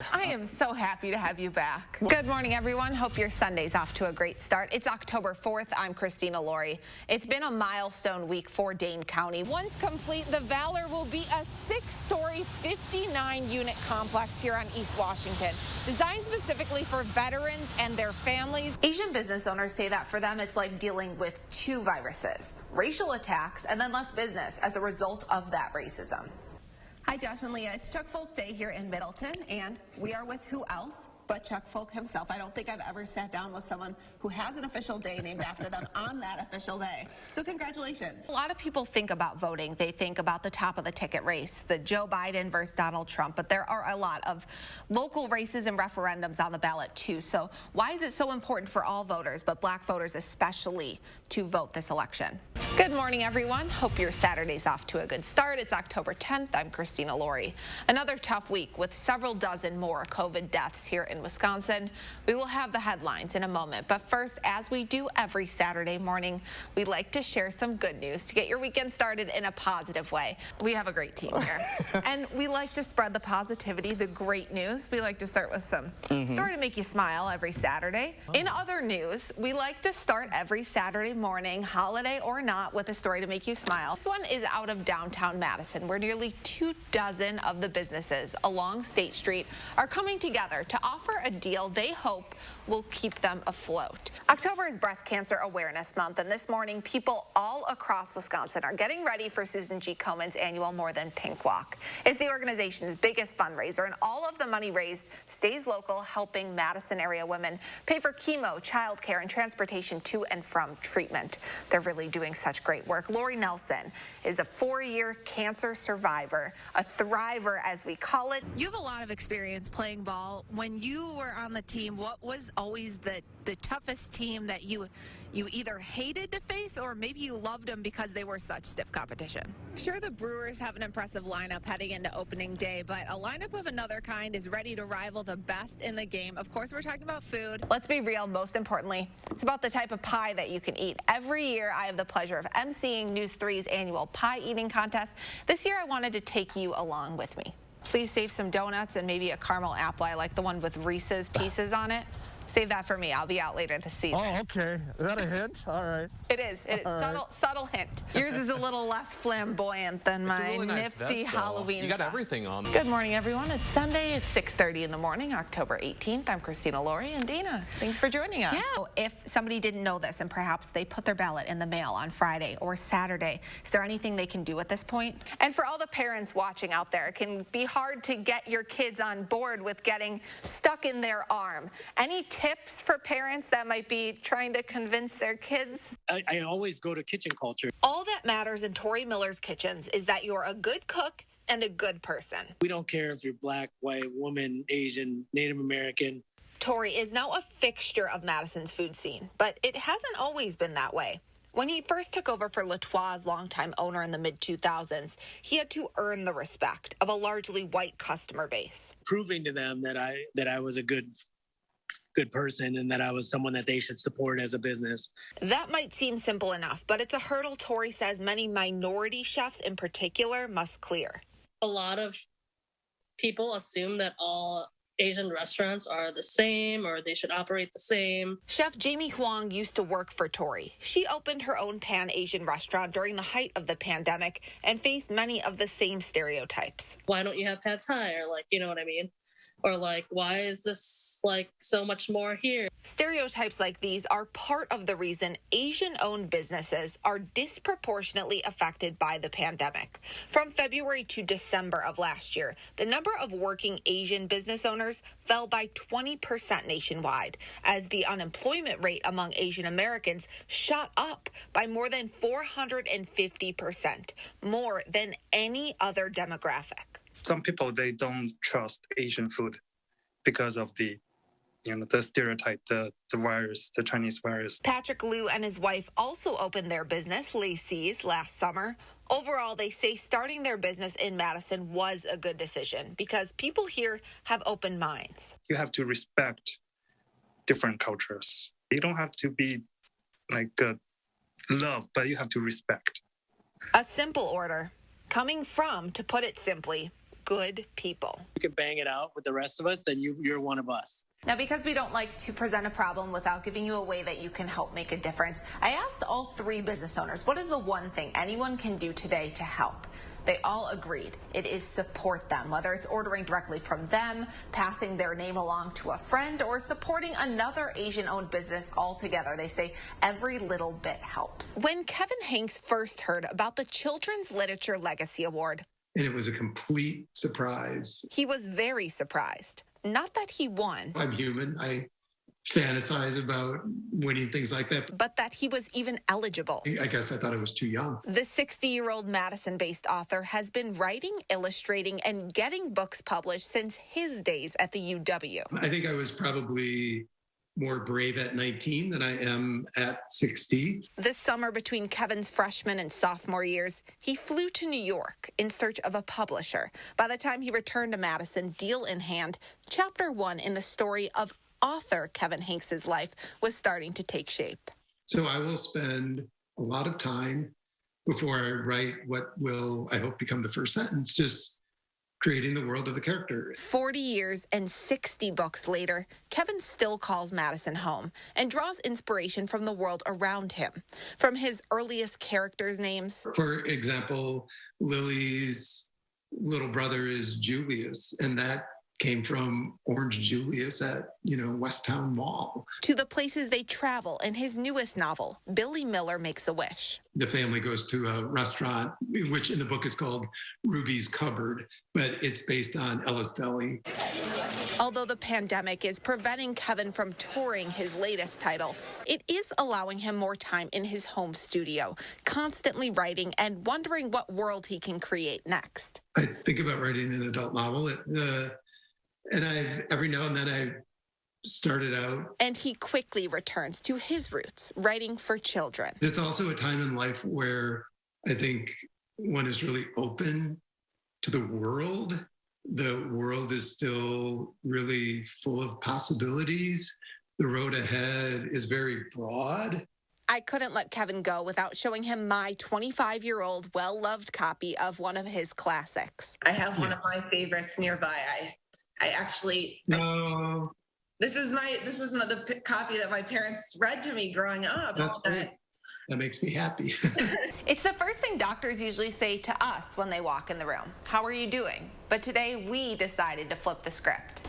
I am so happy to have you back. Good morning, everyone. Hope your Sunday's off to a great start. It's October 4th. I'm Christina Lorey. It's been a milestone week for Dane County. Once complete, the Valor will be a 6-story, 59-unit complex here on East Washington, designed specifically for veterans and their families. Asian business owners say that for them, it's like dealing with two viruses, racial attacks and then less business as a result of that racism. Hi, Josh and Leah. It's Chuck Folk Day here in Middleton, and we are with who else but Chuck Folk himself. I don't think I've ever sat down with someone who has an official day named after them on that official day. So congratulations. A lot of people think about voting. They think about the top of the ticket race, the Joe Biden versus Donald Trump, but there are a lot of local races and referendums on the ballot too. So why is it so important for all voters, but black voters especially, to vote this election? Good morning, everyone. Hope your Saturday's off to a good start. It's October 10th. I'm Christina Lorey. Another tough week with several dozen more COVID deaths here in Wisconsin. We will have the headlines in a moment, but first, as we do every Saturday morning, we like to share some good news to get your weekend started in a positive way. We have a great team here, and we like to spread the positivity, the great news. We like to start with some story to make you smile every Saturday. In other news, we like to start every Saturday morning, holiday or not, with a story to make you smile. This one is out of downtown Madison, where nearly 24 of the businesses along State Street are coming together to offer a deal they hope will keep them afloat. October is Breast Cancer Awareness Month, and this morning, people all across Wisconsin are getting ready for Susan G. Komen's annual More Than Pink Walk. It's the organization's biggest fundraiser, and all of the money raised stays local, helping Madison area women pay for chemo, childcare, and transportation to and from treatment. They're really doing such great work. Lori Nelson is a 4-year cancer survivor, a thriver as we call it. You have a lot of experience playing ball. When you were on the team, what was always the toughest team that you either hated to face, or maybe you loved them because they were such stiff competition? Sure, the Brewers have an impressive lineup heading into opening day, but a lineup of another kind is ready to rival the best in the game. Of course, we're talking about food. Let's be real, most importantly, it's about the type of pie that you can eat. Every year, I have the pleasure of emceeing News 3's annual pie eating contest. This year, I wanted to take you along with me. Please save some donuts and maybe a caramel apple. I like the one with Reese's Pieces on it. Save that for me. I'll be out later this season. Oh, okay. Is that a hint? All right. It is. It is. Subtle hint. Yours is a little less flamboyant than my really nice nifty vest, Halloween. You got everything on. Good morning, everyone. It's Sunday. It's 6:30 in the morning, October 18th. I'm Christina Lorey, and Dana, thanks for joining us. Yeah. If somebody didn't know this and perhaps they put their ballot in the mail on Friday or Saturday, is there anything they can do at this point? And for all the parents watching out there, it can be hard to get your kids on board with getting stuck in their arm. Any tips for parents that might be trying to convince their kids? I always go to kitchen culture. All that matters in Tori Miller's kitchens is that you're a good cook and a good person. We don't care if you're black, white, woman, Asian, Native American. Tori is now a fixture of Madison's food scene, but it hasn't always been that way. When he first took over for Latoi's longtime owner in the mid-2000s, he had to earn the respect of a largely white customer base. Proving to them that I was a good person and that I was someone that they should support as a business. That might seem simple enough, but it's a hurdle Tori says many minority chefs in particular must clear. A lot of people assume that all Asian restaurants are the same or they should operate the same. Chef Jamie Huang used to work for Tori. She opened her own Pan-Asian restaurant during the height of the pandemic and faced many of the same stereotypes. Why don't you have pad thai, or you know what I mean? Or why is this so much more here? Stereotypes like these are part of the reason Asian-owned businesses are disproportionately affected by the pandemic. From February to December of last year, the number of working Asian business owners fell by 20% nationwide, as the unemployment rate among Asian Americans shot up by more than 450%, more than any other demographic. Some people, they don't trust Asian food because of the stereotype, the virus, the Chinese virus. Patrick Liu and his wife also opened their business, Lacey's, last summer. Overall, they say starting their business in Madison was a good decision because people here have open minds. You have to respect different cultures. You don't have to be love, but you have to respect. A simple order coming from, to put it simply, good people. You can bang it out with the rest of us, then you're one of us. Now, because we don't like to present a problem without giving you a way that you can help make a difference, I asked all 3 business owners, what is the one thing anyone can do today to help? They all agreed. It is support them, whether it's ordering directly from them, passing their name along to a friend, or supporting another Asian-owned business altogether. They say every little bit helps. When Kevin Henkes first heard about the Children's Literature Legacy Award, and it was a complete surprise. He was very surprised. Not that he won. I'm human. I fantasize about winning things like that. But that he was even eligible. I guess I thought I was too young. The 60-year-old Madison-based author has been writing, illustrating, and getting books published since his days at the UW. I think I was probably more brave at 19 than I am at 60. This summer, between Kevin's freshman and sophomore years, he flew to New York in search of a publisher. By the time he returned to Madison, deal in hand, chapter 1 in the story of author Kevin Henkes' life was starting to take shape. So I will spend a lot of time before I write what will, I hope, become the first sentence, just creating the world of the character. 40 years and 60 books later, Kevin still calls Madison home and draws inspiration from the world around him. From his earliest characters' names. For example, Lily's little brother is Julius, and that came from Orange Julius at, Westtown Mall. To the places they travel in his newest novel, Billy Miller Makes a Wish. The family goes to a restaurant, which in the book is called Ruby's Cupboard, but it's based on Ellis Deli. Although the pandemic is preventing Kevin from touring his latest title, it is allowing him more time in his home studio, constantly writing and wondering what world he can create next. I think about writing an adult novel, and every now and then I've started out. And he quickly returns to his roots, writing for children. It's also a time in life where I think one is really open to the world. The world is still really full of possibilities. The road ahead is very broad. I couldn't let Kevin go without showing him my 25-year-old well-loved copy of one of his classics. I have one of my favorites nearby. I actually. No. This is the copy that my parents read to me growing up. That makes me happy. It's the first thing doctors usually say to us when they walk in the room. How are you doing? But today we decided to flip the script.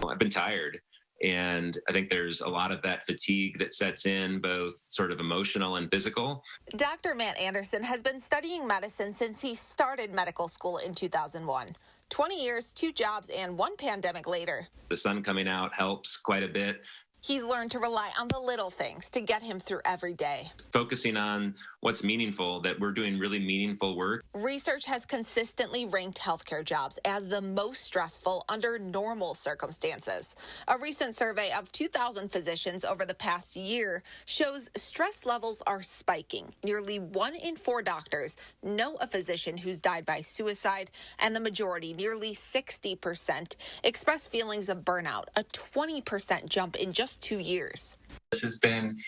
I've been tired. And I think there's a lot of that fatigue that sets in, both sort of emotional and physical. Dr. Matt Anderson has been studying medicine since he started medical school in 2001. 20 years, 2 jobs, and 1 pandemic later. The sun coming out helps quite a bit. He's learned to rely on the little things to get him through every day. Focusing on what's meaningful, that we're doing really meaningful work. Research has consistently ranked healthcare jobs as the most stressful under normal circumstances. A recent survey of 2,000 physicians over the past year shows stress levels are spiking. Nearly 1 in 4 doctors know a physician who's died by suicide, and the majority, nearly 60%, express feelings of burnout, a 20% jump in just 2 years. It's been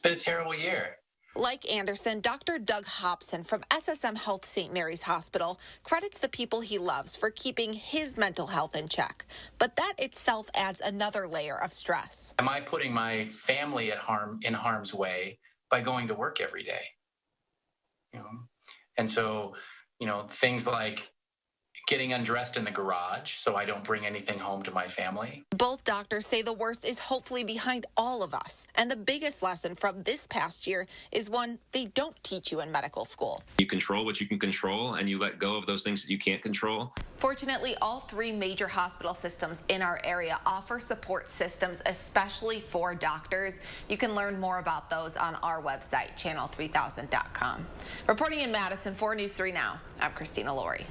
a terrible year. Like Anderson, Dr. Doug Hobson from SSM Health St. Mary's Hospital credits the people he loves for keeping his mental health in check. But that itself adds another layer of stress. Am I putting my family in harm's way by going to work every day? And so, things like getting undressed in the garage so I don't bring anything home to my family. Both doctors say the worst is hopefully behind all of us. And the biggest lesson from this past year is one they don't teach you in medical school. You control what you can control, and you let go of those things that you can't control. Fortunately, all 3 major hospital systems in our area offer support systems, especially for doctors. You can learn more about those on our website, channel3000.com. Reporting in Madison for News 3 Now, I'm Christina Lorey.